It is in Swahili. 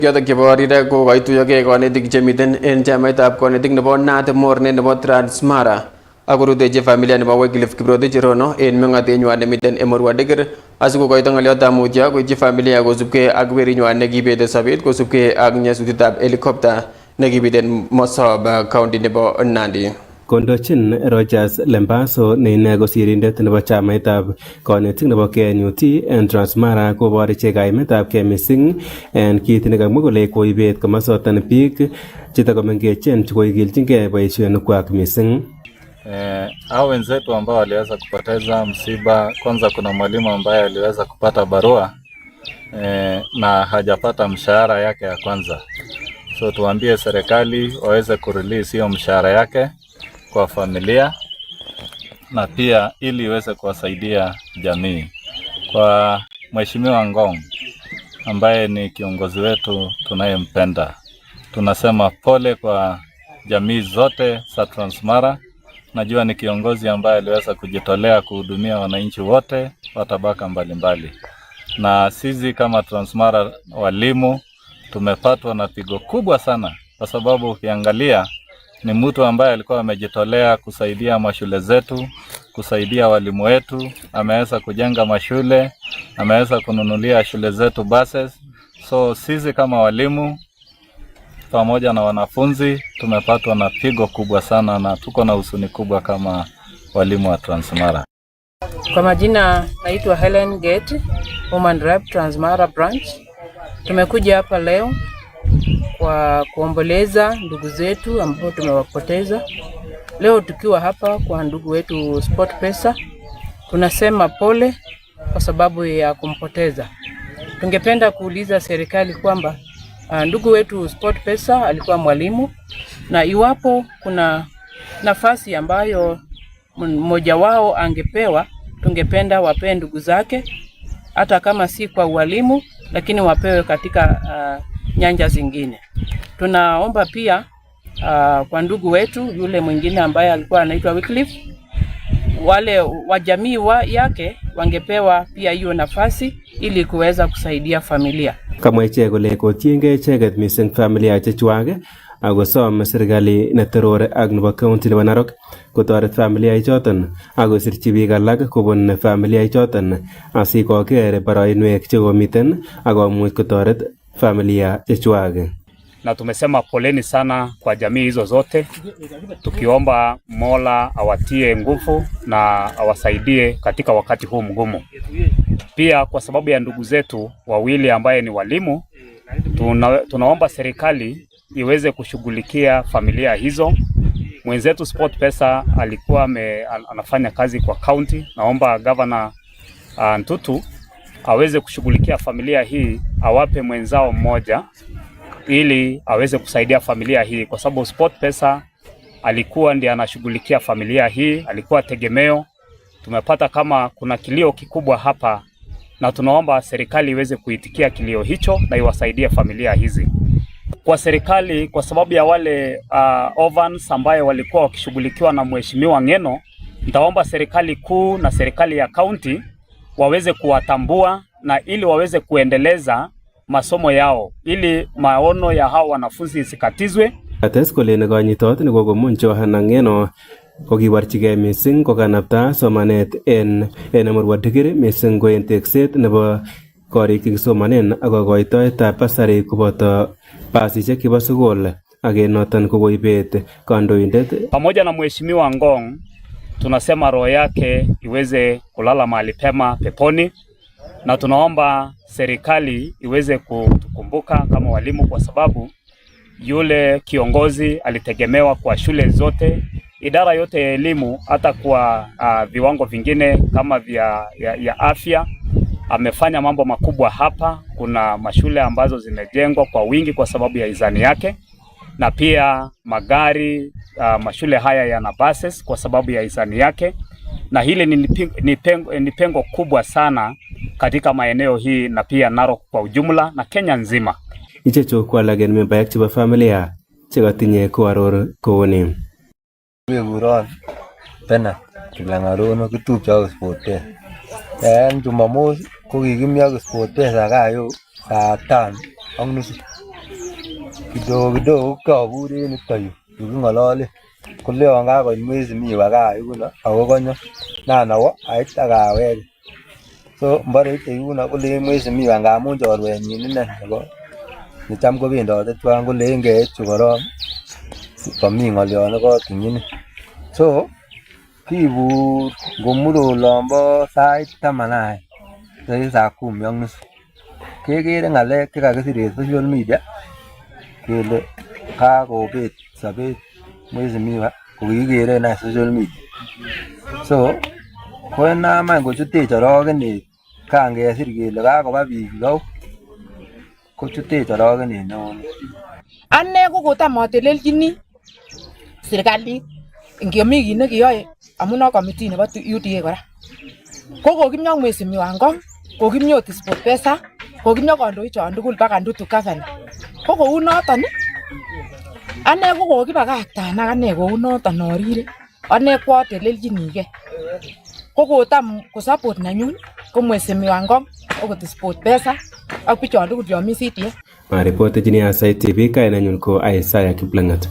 Yotok chebo Rira ko kaituyokei konetik chemiten en chamaitab konetik nebo Naat mornet nebo Transmara akorutechi familia nebo Wycliffe Kiprotich Rono en meng'otenywan nemiten Emurua Dikir asikokoito ng'oliotab mutyo koityi familia kosubkei ak werinywan nekibete sobet kosubkei ak nyasutietab helicopter nekibiten Mosop county nebo Nandi. Kondochin Rogers Lembaso ne ine ko sirindet nebo chamaitab konetik nebo KNUT en Transmara kobor ichek kaimetab kei missing en kit nekamwa kole koibet komosoton biik chetakomengechen chekoigilchingei boisionikwak missing. Hao wenzetu ambao waliweza kupoteza msiba, kwanza kuna mwalimu ambaye aliweza kupata barua na hajapata mshahara yake ya kwanza. So tuambie serikali waweze kurelease hiyo mshahara yake kwa familia na pia ili iweze kuwasaidia jamii. Kwa Mheshimiwa Ngong ambaye ni kiongozi wetu tunayempenda, tunasema pole kwa jamii zote za Transmara. Najua ni kiongozi ambaye aliweza kujitolea kuhudumia wananchi wote wa tabaka mbalimbali. Na sisi kama Transmara walimu tumepatwa na pigo kubwa sana, kwa sababu ukiangalia ni mtu ambaye alikuwa amejitolea kusaidia mashule zetu, kusaidia walimu wetu, ameweza kujenga mashule, ameweza kununulia shule zetu buses. So sisi kama walimu pamoja na wanafunzi tumepatwa na pigo kubwa sana na tuko na huzuni kubwa kama walimu wa Transmara. Kwa majina naitwa Helen Gate, Woman Rep Transmara branch. Tumekuja hapa leo kwa kuomboleza ndugu zetu ambao tumewapoteza. Leo tukiwa hapa kwa ndugu wetu SportPesa, tunasema pole kwa sababu ya kumpoteza. Tungependa kuuliza serikali kwamba ndugu wetu SportPesa alikuwa mwalimu, na iwapo kuna nafasi ambayo mmoja wao angepewa, tungependa wapewe ndugu zake, hata kama si kwa ualimu, lakini wapewe katika nyanja zingine. Tunaomba pia kwa ndugu wetu yule mwingine ambaye alikuwa anaitwa Wycliffe, wale wa jamii yake wangepewa pia hiyo nafasi ili kuweza kusaidia familia. Kamwa ichek kole kotiengei icheket missing familia chechwak akosom serikali netoror ak nebo county nebo Narok kotoret familia ichoton akosirchi biik alak kobun familia ichoton asikoker boroinwek chekomiten akomuch kotoret familia chechwak. Na tumesema poleni sana kwa jamii hizo zote, tukiomba Mola awatie nguvu na awasaidie katika wakati huu mgumu. Pia kwa sababu ya ndugu zetu wawili ambaye ni walimu, tunaomba serikali iweze kushughulikia familia hizo. Mwenzetu SportPesa alikuwa anafanya kazi kwa county. Naomba Governor Ntutu aweze kushughulikia familia hii, awape mwenzao mmoja ili aweze kusaidia familia hii, kwa sababu SportPesa alikuwa ndiye anashughulikia familia hii, alikuwa tegemeo. Tumepata kama kuna kilio kikubwa hapa, na tunaomba serikali iweze kuitikia kilio hicho na iwasaidie familia hizi. Kwa serikali, kwa sababu ya wale ovans ambaye walikuwa wakishughulikiwa na Mheshimiwa Ngeno, nitaomba serikali kuu na serikali ya county waweze kuwatambua na ili waweze kuendeleza masomo yao ili maono ya hao wanafunzi isikatizwe. Ates kole nekonyitot nekokomuny Johana Ngeno kokiborchigei missing kokanapta somanet en Emurua Dikir missing ko en tekset nebo korik chekisomanen ak kokoitoetab basari koboto basisiek chebo sukul ak en noton kokoibet kandoindet. Pamoja na Mheshimiwa Ngong, tunasema roho yake iweze kulala mahali pema peponi, na tunaomba serikali iweze kutukumbuka kama walimu, kwa sababu yule kiongozi alitegemewa kwa shule zote, idara yote ya elimu, hata kwa viwango vingine kama ya afya. Amefanya mambo makubwa hapa. Kuna mashule ambazo zimejengwa kwa wingi kwa sababu ya izani yake, na pia magari, mashule haya yana buses kwa sababu ya izani yake, na hili ni pengo kubwa sana katika maeneo hii na pia Narok kwa ujumla na Kenya nzima. Ichechu ko alak en membaek chebo familia chekotinye koaror kouni. Kekuron Bernard Kiplangarono kitupche ak SportPesa. En Jumamos ko kikimi ak SportPesa kaa yo saa 5:30. kidogo kabure en yuton yu king'olole kole yon kakoit mwezi miwa gaa yuno ako konyo nan awo ait akaweke. So mbore ite yuno kole mwezi miwa ngamun chorwenyin ine nebo necham kobendote twan kole ngeityu korong komi ng'olyon nekotinyin. So kibur ngomure olombo sait 10 sai saa 10:30 kekere ng'alek chekakisir en social media kele kakobet sobet mwezi miwa kokikikere en social media. So koinam any kochutech orokenet kangesir kele kakoba biik lou kochutech orokenet neo. Ane ko kotam atelelchini serikalit ngemi kit nekiyoe amun a committee nebo UDA kora. Ko kokimyo mwezi miwa ngong, kokimyo ot SportPesa, kokimyo kandoik chon tugul baka Ndutu Governor. Ko kou noton ane ko kokibakaktan ane kou noton orire. Ane kwatelelchinige. Ko kotam ko support nanyun ko mwezi miwa ngong okot SportPesa ak bichon tugul yon mi CDF. Maripoti chini ya Sai TV kainanyun ko Isaiah Kiplangat.